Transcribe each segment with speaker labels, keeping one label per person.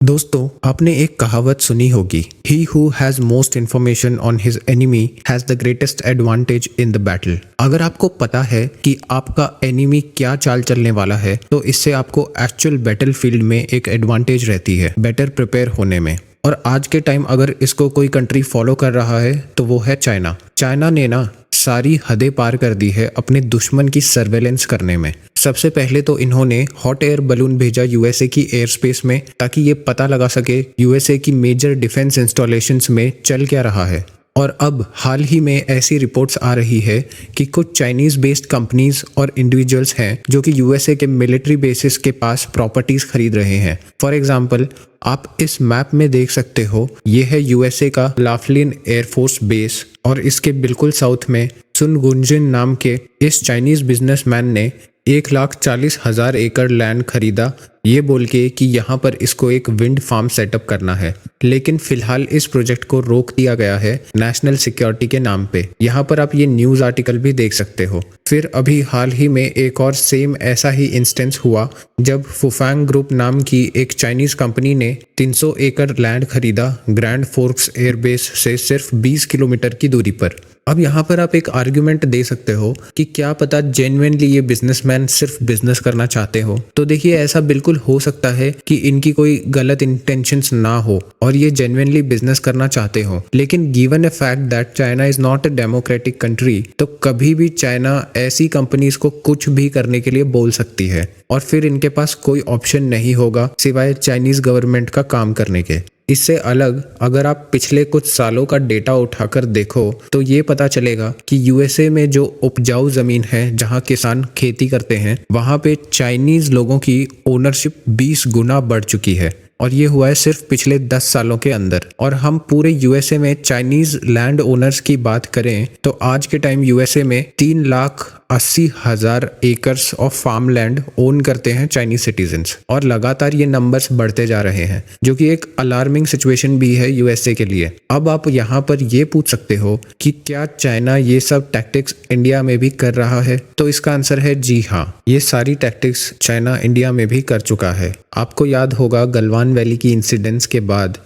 Speaker 1: दोस्तों, आपने एक कहावत सुनी होगी, he who has most information on his enemy has the greatest advantage in the battle. अगर आपको पता है कि आपका एनिमी क्या चाल चलने वाला है, तो इससे आपको एक्चुअल बैटल फील्ड में एक एडवांटेज रहती है बेटर प्रिपेयर होने में। और आज के टाइम अगर इसको कोई कंट्री फॉलो कर रहा है तो वो है चाइना। चाइना ने ना सारी हदें पार कर दी है अपने दुश्मन की सर्वेलेंस करने में। सबसे पहले तो इन्होंने हॉट एयर बलून भेजा यूएसए की एयर स्पेस में, ताकि ये पता लगा सके यूएसए की मेजर डिफेंस इंस्टॉलेशंस में चल क्या रहा है। और अब हाल ही में ऐसी रिपोर्ट्स आ रही है कि कुछ चाइनीज बेस्ड कंपनीज और इंडिविजुअल्स हैं जो कि यूएसए के मिलिट्री बेसिस के पास प्रॉपर्टीज खरीद रहे हैं। फॉर एग्जांपल, आप इस मैप में देख सकते हो, ये है यूएसए का लाफ्लिन एयरफोर्स बेस और इसके बिल्कुल साउथ में सुन गुनजिन नाम के इस चाइनीज बिजनेसमैन ने 1,40,000 एकड़ लैंड खरीदा, ये बोल के कि यहाँ पर इसको एक विंड फार्म सेटअप करना है। लेकिन फिलहाल इस प्रोजेक्ट को रोक दिया गया है नेशनल सिक्योरिटी के नाम पे। यहाँ पर आप ये न्यूज़ आर्टिकल भी देख सकते हो। फिर अभी हाल ही में एक और सेम ऐसा ही इंस्टेंस हुआ जब फुफैंग ग्रुप नाम की एक चाइनीज कंपनी ने 300 एकड़ लैंड खरीदा ग्रैंड फोर्क्स एयरबेस से सिर्फ 20 किलोमीटर की दूरी पर। अब यहाँ पर आप एक आर्ग्यूमेंट दे सकते हो कि क्या पता जेन्युइनली ये बिजनेसमैन सिर्फ बिजनेस करना चाहते हो। तो देखिए, ऐसा बिल्कुल हो सकता है कि इनकी कोई गलत इंटेंशंस ना हो और ये जेन्युइनली बिजनेस करना चाहते हो। लेकिन given a fact that China is not a democratic country, तो कभी भी चाइना ऐसी कंपनीज को कुछ भी करने के लिए बोल सकती है और फिर इनके पास कोई ऑप्शन नहीं होगा सिवाय चाइनीज गवर्नमेंट का काम करने के। इससे अलग अगर आप पिछले कुछ सालों का डेटा उठाकर देखो तो ये पता चलेगा कि यूएसए में जो उपजाऊ जमीन है जहां किसान खेती करते हैं, वहां पे चाइनीज लोगों की ओनरशिप 20 गुना बढ़ चुकी है और ये हुआ है सिर्फ पिछले 10 सालों के अंदर। और हम पूरे यूएसए में चाइनीज लैंड ओनर्स की बात करें तो आज के टाइम यूएसए में 3,80,000 acres of farm land own करते हैं चाइनीज सिटीजन्स और लगातार ये नंबर्स बढ़ते जा रहे हैं, जो कि एक अलार्मिंग सिचुएशन भी है यूएसए के लिए। अब आप यहाँ पर ये पूछ सकते हो कि क्या चाइना ये सब टैक्टिक्स इंडिया में भी कर रहा है, तो इसका आंसर है जी हाँ, ये सारी टैक्टिक्स चाइना इंडिया में भी कर चुका है। आपको याद होगा गलवान वैली की इंसिडेंट्स के बाद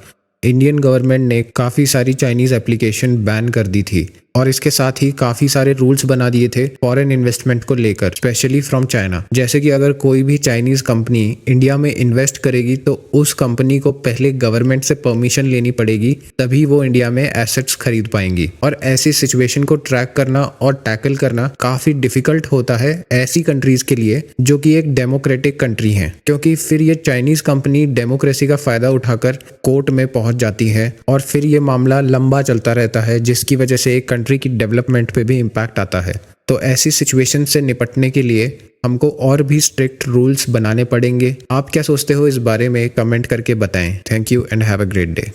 Speaker 1: इंडियन गवर्नमेंट ने काफ़ी सारी चाइनीज़ एप्लीकेशन बैन कर दी थी और इसके साथ ही काफ़ी सारे रूल्स बना दिए थे फॉरेन इन्वेस्टमेंट को लेकर, स्पेशली फ्रॉम चाइना। जैसे कि अगर कोई भी चाइनीज़ कंपनी इंडिया में इन्वेस्ट करेगी तो उस कंपनी को पहले गवर्नमेंट से परमिशन लेनी पड़ेगी, तभी वो इंडिया में एसेट्स खरीद पाएंगी। और ऐसी सिचुएशन को ट्रैक करना और टैकल करना काफ़ी डिफिकल्ट होता है ऐसी कंट्रीज़ के लिए जो कि एक डेमोक्रेटिक कंट्री हैं, क्योंकि फिर ये चाइनीज़ कंपनी डेमोक्रेसी का फ़ायदा उठाकर कोर्ट में पहुंच जाती है और फिर ये मामला लंबा चलता रहता है, जिसकी वजह से एक कंट्री की डेवलपमेंट पे भी इम्पैक्ट आता है। तो ऐसी सिचुएशन से निपटने के लिए हमको और भी स्ट्रिक्ट रूल्स बनाने पड़ेंगे। आप क्या सोचते हो इस बारे में, कमेंट करके बताएं। Thank you and have a great day.